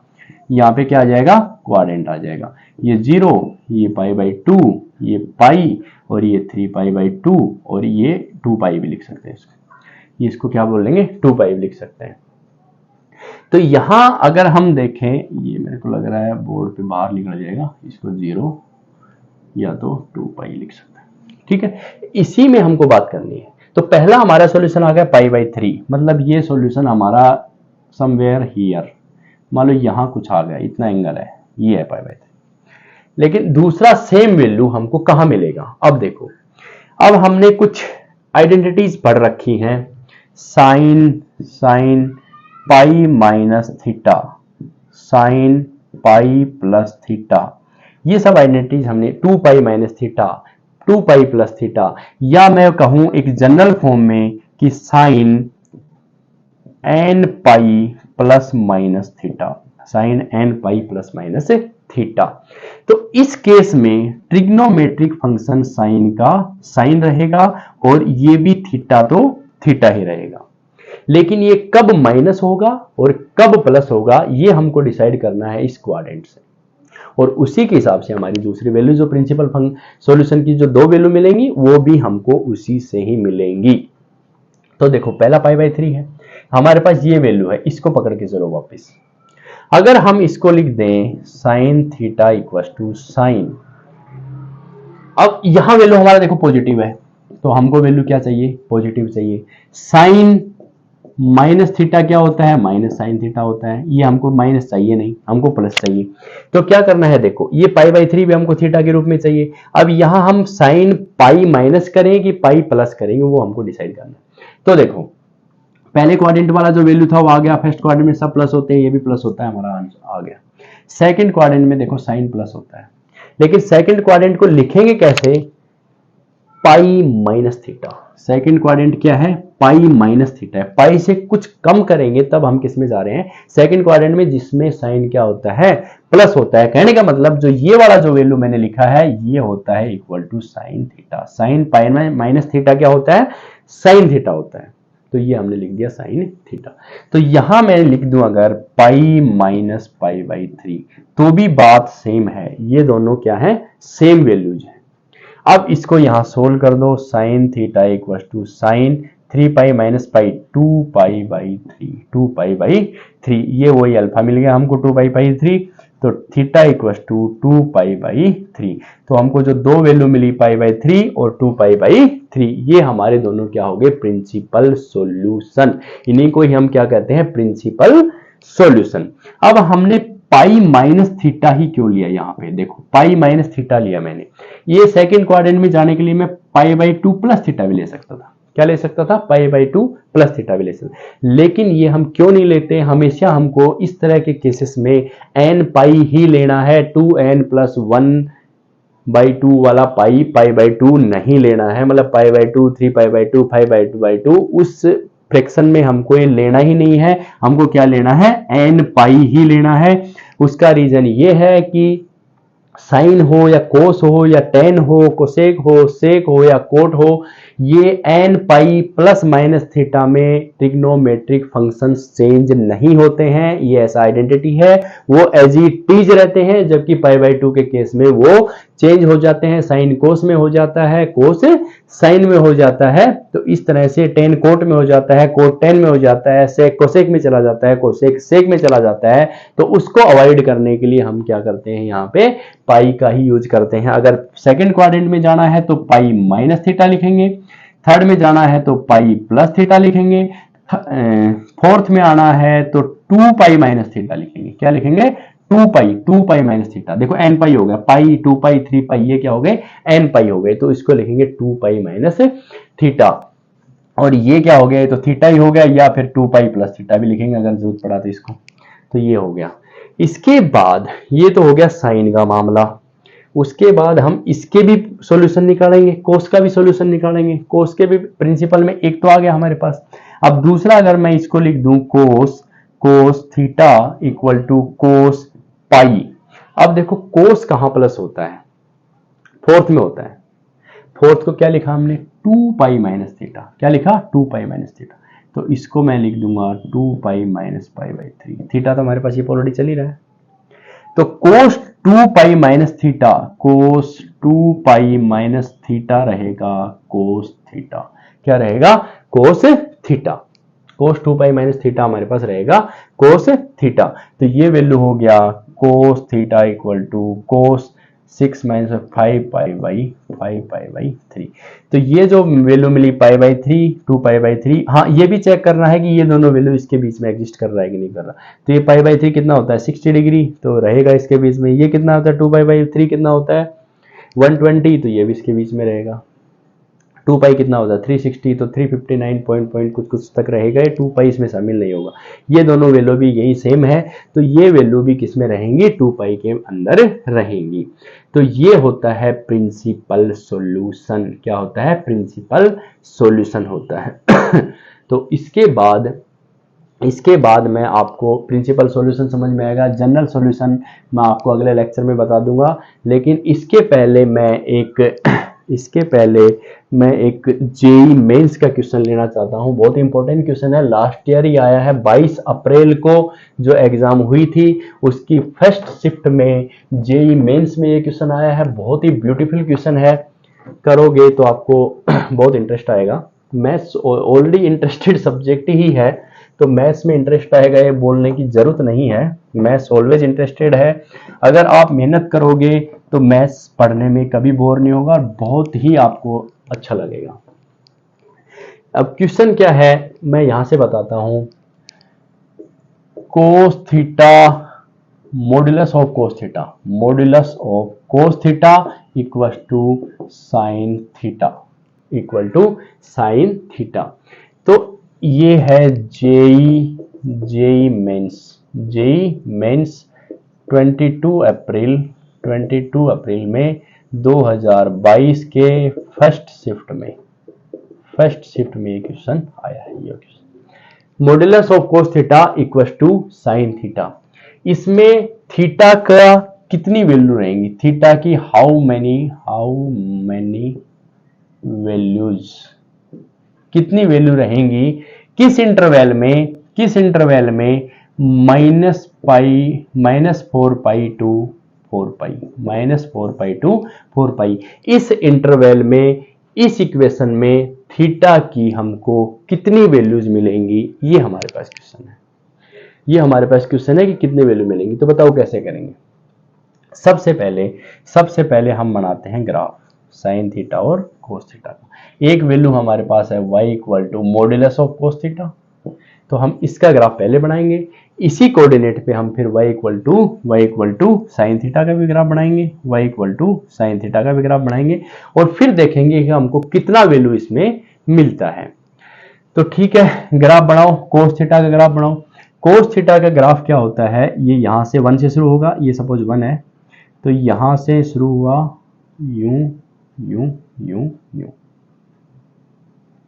यहाँ पे क्या आ जाएगा, क्वाड्रेंट आ जाएगा। ये 0, ये पाई बाई 2, ये पाई, और ये 3 पाई बाई 2, और ये 2 पाई भी लिख सकते हैं इसको क्या बोल लेंगे, 2 पाई भी लिख सकते हैं। तो यहां अगर हम देखें, ये मेरे को लग रहा है बोर्ड पे बाहर निकल जाएगा, इसको 0 या तो 2 पाई लिख सकते हैं, ठीक है। इसी में हमको बात करनी है। तो पहला हमारा सॉल्यूशन आ गया पाई बाई 3, मतलब ये सॉल्यूशन हमारा समवेयर हियर, मान लो यहां कुछ आ गया, इतना एंगल है, ये है पाई बाई 3। लेकिन दूसरा सेम वैल्यू हमको कहां मिलेगा, अब देखो, अब हमने कुछ आइडेंटिटीज पढ़ रखी हैं, sine pi minus theta, sine pi plus theta, ये सब आइडेंटिटीज हमने, 2 pi minus theta, 2 pi plus theta, या मैं कहूं एक जनरल फॉर्म में कि sine n pi plus minus theta, sine n pi plus minus theta. तो इस केस में ट्रिग्नोमेट्रिक फंक्शन साइन का साइन रहेगा, और ये भी थीटा तो थीटा ही रहेगा। लेकिन ये कब माइनस होगा और कब प्लस होगा, ये हमको डिसाइड करना है इस क्वाड्रेंट से। और उसी के हिसाब से हमारी दूसरी वैल्यू जो प्रिंसिपल सॉल्यूशन की जो 2 वैल्यू मिलेंगी वो भी हमको उसी से ही मिलेंगी। तो देखो पहला π/3 है, हमारे पास ये वैल्यू है, इसको पकड़ के चलो वापस। अगर हम इसको लिख दें sine theta equal to sine, अब यहां वैल्यू हमारा देखो पॉजिटिव है, तो हमको वैल्यू क्या चाहिए, पॉजिटिव चाहिए। साइन माइनस थीटा क्या होता है, माइनस साइन थीटा होता है। ये हमको माइनस चाहिए नहीं, हमको प्लस चाहिए। तो क्या करना है, देखो ये π/3 भी हमको थीटा के रूप में चाहिए। अब यहां हम साइन पाई माइनस करें कि पाई प्लस करेंगे, वो हमको डिसाइड करना है। तो देखो पहले क्वाड्रेंट वाला जो वैल्यू था वो आ गया, फर्स्ट क्वाड्रेंट में सब प्लस होते हैं, ये भी प्लस होता है, हमारा आंसर आ गया। सेकंड क्वाड्रेंट में देखो साइन प्लस होता है, लेकिन सेकंड क्वाड्रेंट को लिखेंगे कैसे, पाई माइनस थीटा। सेकंड क्वाड्रेंट क्या है, पाई माइनस थीटा है। पाई से कुछ कम करेंगे तब हम किस में जा रहे हैं, सेकंड क्वाड्रेंट में, जिसमें साइन क्या होता है, प्लस होता है। कहने का मतलब जो ये वाला जो वैल्यू मैंने लिखा है ये होता है equal to sine theta. Sine pi minus theta क्या होता है, साइन थीटा होता है। तो ये हमने लिख दिया साइन थीटा। तो यहां मैं लिख दूं अगर पाई माइनस π/3, तो भी बात सेम है, ये दोनों क्या है, सेम वैल्यूज है। अब इसको यहां सोल्व कर दो, sine theta equal to sine 3π minus pi 2π/3, 2π/3, ये वही अल्फा मिल गया हमको 2π/3। तो थीटा इक्वल टू 2π/3। तो हमको जो दो वैल्यू मिली π/3 और 2π/3, ये हमारे दोनों क्या हो गए, प्रिंसिपल सॉल्यूशन। इन्हीं को ही हम क्या कहते हैं, प्रिंसिपल सॉल्यूशन। अब हमने पाई माइनस थीटा ही क्यों लिया, यहाँ पे देखो पाई माइनस थीटा लिया मैंने। ये सेकंड क्वाड्रेंट में जाने के लिए मैं π/2 प्लस थीटा भी ले सकता था। क्या ले सकता था, π/2 प्लस थीटा भी ले सकता, लेकिन ये हम क्यों नहीं लेते। हमेशा हमको इस तरह के केसेस में n पाई ही लेना है, 2n + 1/2 वाला पाई π/2 नहीं लेना है। मतलब π/2, 3π/2, 5/2, उस फ्रैक्शन में हमको ये लेना ही नहीं है। हमको क्या लेना है, n पाई ही लेना है। उसका रीजन ये है कि साइन हो या कोस हो या टेन हो, कोसेक हो, सेक हो या कोट हो, ये n पाई प्लस माइनस थीटा में ट्रिग्नोमेट्रिक फंक्शंस चेंज नहीं होते हैं। ये ऐसा आइडेंटिटी है, वो एज इट इज रहते हैं। जबकि π/2 के केस में वो चेंज हो जाते हैं, साइन कोस में हो जाता है, कोस साइन में हो जाता है। तो इस तरह से टेन कोट में हो जाता है, कोट टेन में हो जाता है, सेक कोसेक में चला जाता है, कोसेक सेक में चला जाता है। तो उसको अवॉइड करने के लिए हम क्या करते हैं, यहाँ पे पाई का ही यूज करते हैं। अगर सेकंड क्वाड्रेंट में जाना है तो पाई माइनस थीटा लिखेंगे, थर्ड में जाना है तो पाई प्लस थीटा लिखेंगे, फोर्थ में आना है तो 2π माइनस थीटा लिखेंगे। क्या लिखेंगे, 2π माइनस थीटा। देखो n पाई हो गया, पाई 2π 3π, ये क्या हो गए, n पाई हो गए। तो इसको लिखेंगे 2π माइनस थीटा। और ये क्या हो गया, तो थीटा ही हो गया, या फिर 2π प्लस थीटा भी लिखेंगे अगर जरूरत पड़ा तो इसको। तो ये हो गया। इसके बाद ये तो हो गया साइन का मामला। उसके बाद हम इसके भी सॉल्यूशन निकालेंगे, कोस का भी सॉल्यूशन निकालेंगे। कोस के भी प्रिंसिपल में एक तो आ गया हमारे पास। अब दूसरा अगर मैं इसको लिख दूं कोस थीटा इक्वल टू कोस पाई। अब देखो कोस कहां प्लस होता है, फोर्थ में होता है। फोर्थ को क्या लिखा हमने, 2π माइनस थीटा। क्या लिखा, 2π माइनस थीटा। तो इसको मैं लिख दूंगा 2π माइनस π/3। थीटा तो हमारे पास ये ऑलरेडी चल ही रहा है। तो कोस 2π माइनस थीटा, कोस 2π माइनस थीटा रहेगा कोस थीटा। क्या रहेगा, कोस थीटा। कोस 2π माइनस थीटा हमारे पास रहेगा कोस थीटा। तो ये वैल्यू हो गया cos theta equal to cos 6 minus 5π/3। तो ये जो वैल्यू मिली π/3, 2π/3। हाँ ये भी चेक करना है कि ये दोनों वैल्यू इसके बीच में एग्जिस्ट कर रहा है कि नहीं कर रहा। तो ये π/3 कितना होता है, 60 डिग्री, तो रहेगा इसके बीच में। ये कितना होता है, 2π/3 कितना होता है, 120, तो ये भी इसके बीच में रहेगा। 2π कितना होता है, 360, तो 359 पॉइंट कुछ तक रहेगा। ये 2π इसमें शामिल नहीं होगा। ये दोनों वैल्यू भी यही सेम है, तो ये वैल्यू भी किस में रहेंगी, 2π के अंदर रहेंगी। तो ये होता है प्रिंसिपल सॉल्यूशन। क्या होता है, प्रिंसिपल सॉल्यूशन होता है। तो इसके बाद मैं आपको प्रिंसिपल सॉल्यूशन समझ में आएगा। जनरल सॉल्यूशन मैं आपको अगले लेक्चर में बता दूंगा। लेकिन इसके पहले मैं एक इसके पहले मैं एक जेई मेंस का क्वेश्चन लेना चाहता हूं। बहुत इंपॉर्टेंट क्वेश्चन है, लास्ट ईयर ही आया है, 22 अप्रैल को जो एग्जाम हुई थी उसकी फर्स्ट शिफ्ट में जेई मेंस में ये क्वेश्चन आया है। बहुत ही ब्यूटीफुल क्वेश्चन है, करोगे तो आपको बहुत इंटरेस्ट आएगा। मैथ्स ऑलरेडी इंटरेस्टेड सब्जेक्ट ही है, तो मैथ्स में इंटरेस्ट आएगा ये बोलने की जरूरत नहीं है। मैथ्स ऑलवेज इंटरेस्टेड है। अगर आप मेहनत करोगे तो मैथ्स पढ़ने में कभी बोर नहीं होगा और बहुत ही आपको अच्छा लगेगा। अब क्वेश्चन क्या है मैं यहां से बताता हूं। Cos theta modulus of cos theta, modulus of cos theta equal to sine theta, equal to sine theta. तो ये है जेई मेंस 22 अप्रैल में 2022 के फर्स्ट शिफ्ट में ये क्वेश्चन आया है। ये question modulus of cos theta equal to sine theta. इसमें थीटा का कितनी वैल्यू रहेंगी, थीटा की हाउ मेनी वैल्यूज, कितनी वैल्यू रहेंगी, किस इंटरवल में -4 पाई टू 4 इस इंटरवल में इस इक्वेशन में थीटा की हमको कितनी वैल्यूज मिलेंगी, ये हमारे पास क्वेश्चन है कि कितनी वैल्यू मिलेंगी। तो बताओ कैसे करेंगे। सबसे पहले हम बनाते हैं ग्राफ साइन थीटा और कोस थीटा का। एक वैल्यू हमारे पास है y equal to modulus of cos theta, तो हम इसका ग्राफ पहले बनाएंगे। इसी कोऑर्डिनेट पे हम फिर y equal to sine theta का भी ग्राफ बनाएंगे, और फिर देखेंगे कि हमको कितना वैल्यू इसमें मिलता है। तो ठीक है, ग्राफ बनाओ, कोस थीटा का ग्राफ बनाओ। कोस थीटा का ग्राफ क्या होता है, ये यहां से 1 से शुरू होगा, ये सपोज 1 है, तो यहां से शुरू हुआ यूं यूं यूं यूं,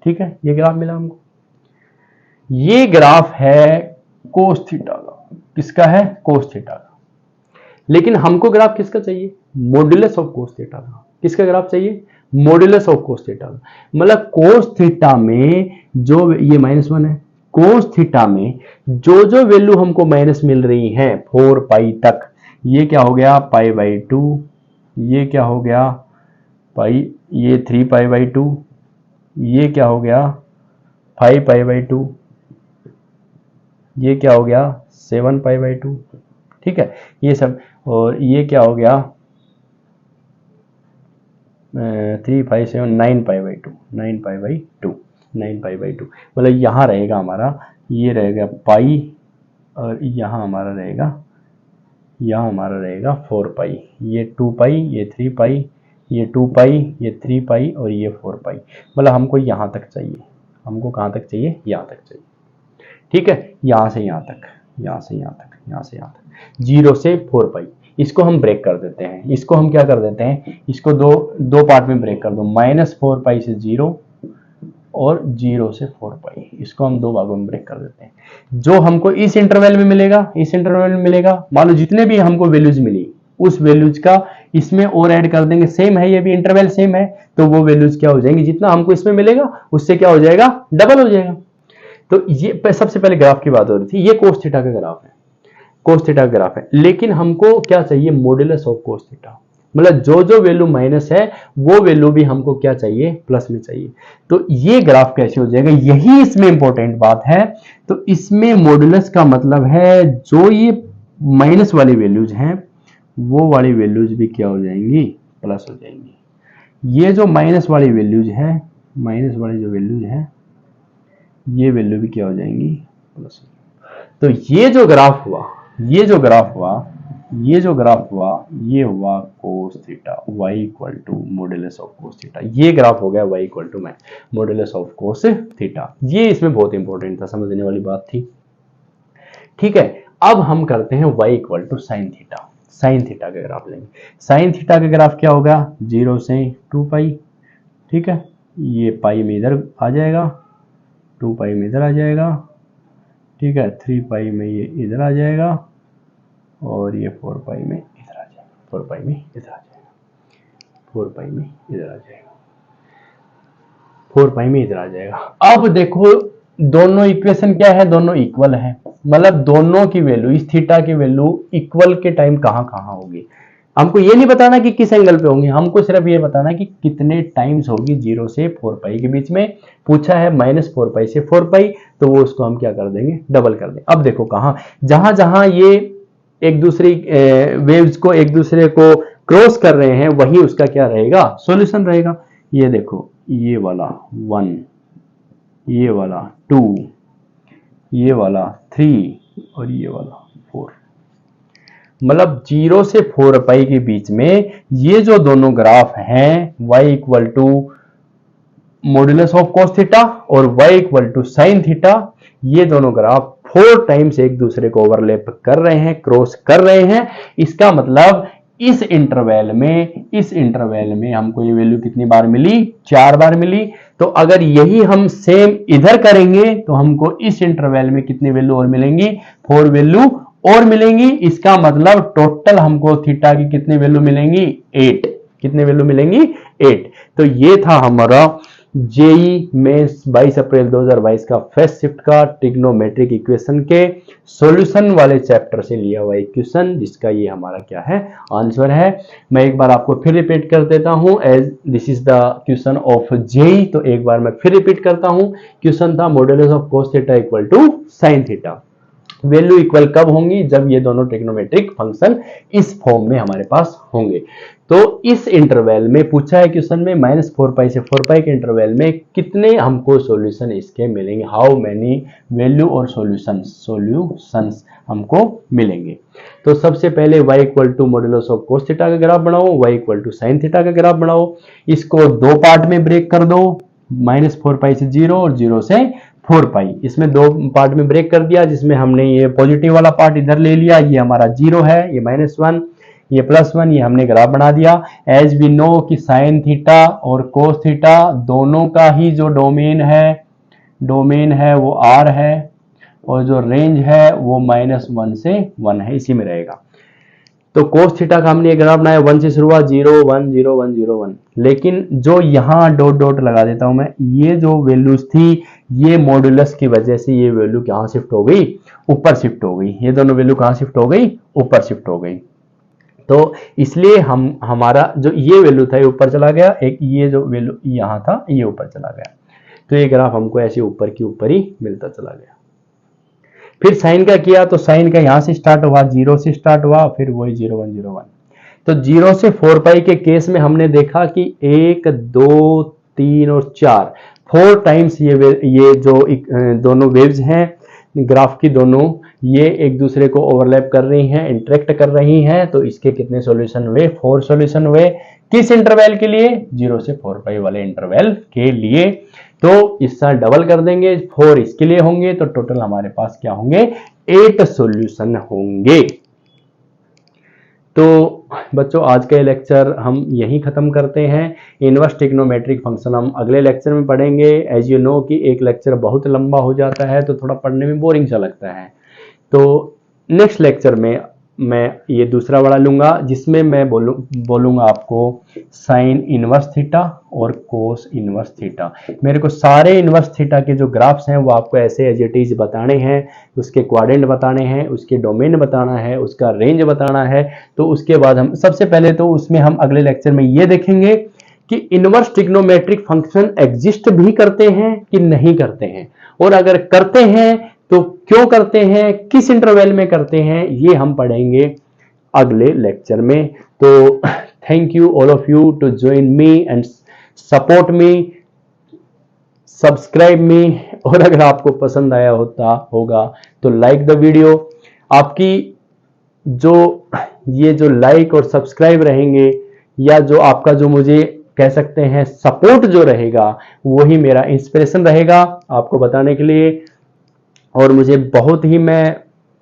ठीक है, ये ग्राफ मिला हमको। ये ग्राफ है कोस थीटा का, किसका है, कोस थीटा का। लेकिन हमको ग्राफ किसका चाहिए, मॉड्यूलस ऑफ कोस थीटा का। किसका ग्राफ चाहिए, मॉड्यूलस ऑफ कोस थीटा का। मतलब कोस थीटा में जो ये -1 है, कोस थीटा में जो वैल्यू हमको माइनस मिल रही है 4 पाई तक, ये क्या हो गया π/2, ये क्या हो गया पाई, ये 3 π/2, ये क्या हो गया 5 π/2, ये क्या हो गया 7 π/2, ठीक है, ये सब। और ये क्या हो गया 3 5 7 9 π/2, मतलब यहाँ रहेगा हमारा, ये रहेगा पाई, और यहाँ हमारा रहेगा 4 पाई, ये 2 पाई, ये 3 पाई, ये 2 पाई, ये 3 पाई, और ये 4 पाई। मतलब हमको यहाँ तक चाहिए, हमको कहाँ तक चाहिए, यहाँ तक चाहिए, ठीक है, यहाँ से यहाँ तक, 0 से 4 पाई। इसको हम ब्रेक कर देते हैं, इसको हम क्या कर देते हैं, इसको दो पार्ट में ब्रेक कर दो, -4 पाई से 0 और 0 से 4 पाई, इसको हम दो भागों में ब्रेक कर देते हैं। जो हमको इस इंटरवल में मिलेगा, मान लो जितने भी हमको वैल्यूज मिली उस वैल्यूज का इसमें और ऐड कर देंगे, सेम है, ये भी इंटरवल सेम है, तो वो वैल्यूज क्या हो जाएंगी, जितना हमको इसमें मिलेगा उससे क्या हो जाएगा, डबल हो जाएगा। तो ये सबसे पहले ग्राफ की बात हो रही थी, ये कोस थीटा का ग्राफ है, लेकिन हमको क्या चाहिए, मॉड्यूलस ऑफ कोस थीटा। मतलब जो वैल्यू माइनस है वो वैल्यू भी हमको क्या चाहिए, प्लस में चाहिए। तो ये ग्राफ कैसे हो जाएगा, यही इसमें इंपॉर्टेंट बात है। तो इसमें मॉड्यूलस का मतलब है जो ये माइनस वाली वैल्यूज हैं वो वाली वैल्यूज भी क्या हो जाएंगी, प्लस हो जाएंगी। ये जो माइनस वाली वैल्यूज है, ये वैल्यू भी क्या हो जाएंगी, प्लस। तो ये जो ग्राफ हुआ ये हुआ cos theta, y equal to modulus of cos theta. ये ग्राफ हो गया y equal to modulus of cos theta. ये इसमें बहुत इंपॉर्टेंट था, समझने वाली बात थी, ठीक है। अब हम करते हैं y equal to sine theta का ग्राफ लेंगे। साइन थीटा का ग्राफ क्या होगा, 0 से 2 पाई, ठीक है, ये पाई में इधर आ जाएगा, 2 पाई में इधर आ जाएगा, ठीक है, 3 पाई में ये इधर आ जाएगा, और ये 4 पाई में इधर आ जाएगा, 4 पाई में इधर आ जाएगा। 4 पाई में इधर आ जाएगा। अब देखो दोनों इक्वेशन क्या है, दोनों इक्वल है, मतलब दोनों की वैल्यू, इस थीटा की वैल्यू इक्वल के टाइम कहां कहां होगी। हमको ये नहीं बताना कि किस एंगल पे होंगी, हमको सिर्फ ये बताना कि कितने टाइम्स होगी 0 से 4 पाई के बीच में। पूछा है -4 पाई से 4 पाई, तो वो उसको हम क्या कर देंगे, डबल कर देंगे। अब देखो कहां, जहां जहां ये एक दूसरी वेव्स को एक दूसरे को क्रॉस कर रहे हैं, वही उसका क्या रहेगा, सॉल्यूशन रहेगा। ये देखो ये वाला 1, ये वाला 2, ये वाला 3 और ये वाला 4, मतलब 0 से 4 पाई के बीच में ये जो दोनों ग्राफ हैं y equal to modulus of cos theta और y equal to sine theta, ये दोनों ग्राफ 4 टाइम्स एक दूसरे को ओवरलैप कर रहे हैं, क्रॉस कर रहे हैं। इसका मतलब इस इंटरवल में हमको ये वैल्यू कितनी बार मिली, 4 बार मिली। तो अगर यही हम सेम इधर करेंगे तो हमको इस इंटरवल में कितनी वैल्यू और मिलेंगी, 4 वैल्यू और मिलेंगी। इसका मतलब टोटल हमको थीटा की कितनी वैल्यू मिलेंगी, 8। कितने वैल्यू मिलेंगी, 8। तो ये था हमारा जेई मेंस 22 अप्रैल 2022 का फेस शिफ्ट का ट्रिग्नोमेट्रिक इक्वेशन के सॉल्यूशन वाले चैप्टर से लिया हुआ इक्वेशन, जिसका ये हमारा क्या है, आंसर है। मैं एक बार आपको फिर रिपीट कर देता हूं, as this is the question of JEE. तो एक बार मैं फिर रिपीट करता हूं, क्वेश्चन था modulus of cos theta equal to sine theta. Value equal कब होंगी, जब ये दोनों ट्रिग्नोमेट्रिक फंक्शन इस फॉर्म में हमारे पास होंगे। तो इस इंटरवल में पूछा है क्वेश्चन में -4 पाई से 4 पाई के इंटरवल में कितने हमको सॉल्यूशन इसके मिलेंगे, हाउ मेनी वैल्यू और सॉल्यूशंस हमको मिलेंगे। तो सबसे पहले y equal to modulus of cos theta का ग्राफ बनाओ, y equal to sine theta का ग्राफ बनाओ। इसको दो पार्ट में ब्रेक कर दो, -4 पाई से 0 और 0 से 4 पाई। इसमें दो पार्ट में ब्रेक कर दिया, जिसमें हमने ये पॉजिटिव वाला पार्ट इधर ले लिया, ये हमारा 0 है, ये -1, ये +1, ये हमने ग्राफ बना दिया। एज वी नो कि साइन थीटा और कोस थीटा दोनों का ही जो डोमेन है वो r है, और जो रेंज है वो -1 से 1 है, इसी में रहेगा। तो कोस थीटा का हमने ग्राफ बनाया, 1 से शुरू हुआ, 0 1 0 1 0 1। लेकिन जो यहाँ डॉट डॉट लगा देता हूं मैं, ये जो वैल्यूज थी, ये मॉड्यूलस की वजह से ये वैल्यू कहां शिफ्ट हो गई, ऊपर शिफ्ट हो गई। ये दोनों वैल्यू कहां शिफ्ट हो गई, ऊपर शिफ्ट हो गई। तो इसलिए हमारा जो ये वैल्यू था ये ऊपर चला गया, एक ये जो वैल्यू यहाँ था ये ऊपर चला गया। तो ये ग्राफ हमको ऐसे ऊपर की ऊपर ही मिलता चला गया। फिर साइन का किया, तो साइन का यहां से स्टार्ट हुआ, 0 से स्टार्ट हुआ, फिर वही 0 1 0 1। तो 0 से 4 पाई के केस में हमने देखा कि 1 2 3 और 4 टाइम्स ये जो दोनों वेव्स हैं ग्राफ की, दोनों ये एक दूसरे को ओवरलैप कर रही हैं, इंटरेक्ट कर रही हैं। तो इसके कितने सॉल्यूशन हुए, 4 सॉल्यूशन हुए। किस इंटरवल के लिए, 0 से 4 पाई वाले इंटरवल के लिए। तो इसका डबल कर देंगे, 4 इसके लिए होंगे, तो टोटल हमारे पास क्या होंगे, 8 सॉल्यूशन होंगे। तो बच्चों आज का लेक्चर हम यहीं खत्म करते हैं। इनवर्स ट्रिग्नोमेट्रिक फंक्शन हम अगले लेक्चर में पढ़ेंगे। एज यू नो कि एक लेक्चर बहुत लंबा हो जाता है तो थोड़ा पढ़ने में बोरिंग सा लगता है। तो नेक्स्ट लेक्चर में मैं ये दूसरा वाला लूंगा, जिसमें मैं बोलूंगा आपको साइन इनवर्स थीटा और कोस इनवर्स थीटा। मेरे को सारे इनवर्स थीटा के जो ग्राफ्स हैं वो आपको ऐसे एज इट इज बताने हैं, उसके क्वाड्रेंट बताने हैं, उसके डोमेन बताना है, उसका रेंज बताना है। तो उसके बाद हम सबसे पहले तो उसमें हम अगले लेक्चर में ये देखेंगे कि इनवर्स ट्रिग्नोमेट्रिक फंक्शन एग्जिस्ट भी करते हैं कि नहीं करते हैं, और अगर करते हैं तो क्यों करते हैं, किस इंटरवल में करते हैं, ये हम पढ़ेंगे अगले लेक्चर में। तो thank you all of you to join me and support me, subscribe me, और अगर आपको पसंद आया होगा तो लाइक द वीडियो। आपकी ये जो लाइक और सब्सक्राइब रहेंगे, या जो आपका जो मुझे कह सकते हैं सपोर्ट जो रहेगा, वही मेरा इंस्पिरेशन रहेगा आपको बताने के लिए। और मुझे बहुत ही मैं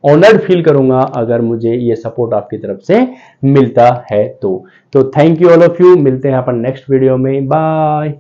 ऑनर्ड फील करूंगा अगर मुझे ये सपोर्ट आपकी तरफ से मिलता है तो thank you all of you. मिलते हैं अपन नेक्स्ट वीडियो में, बाय।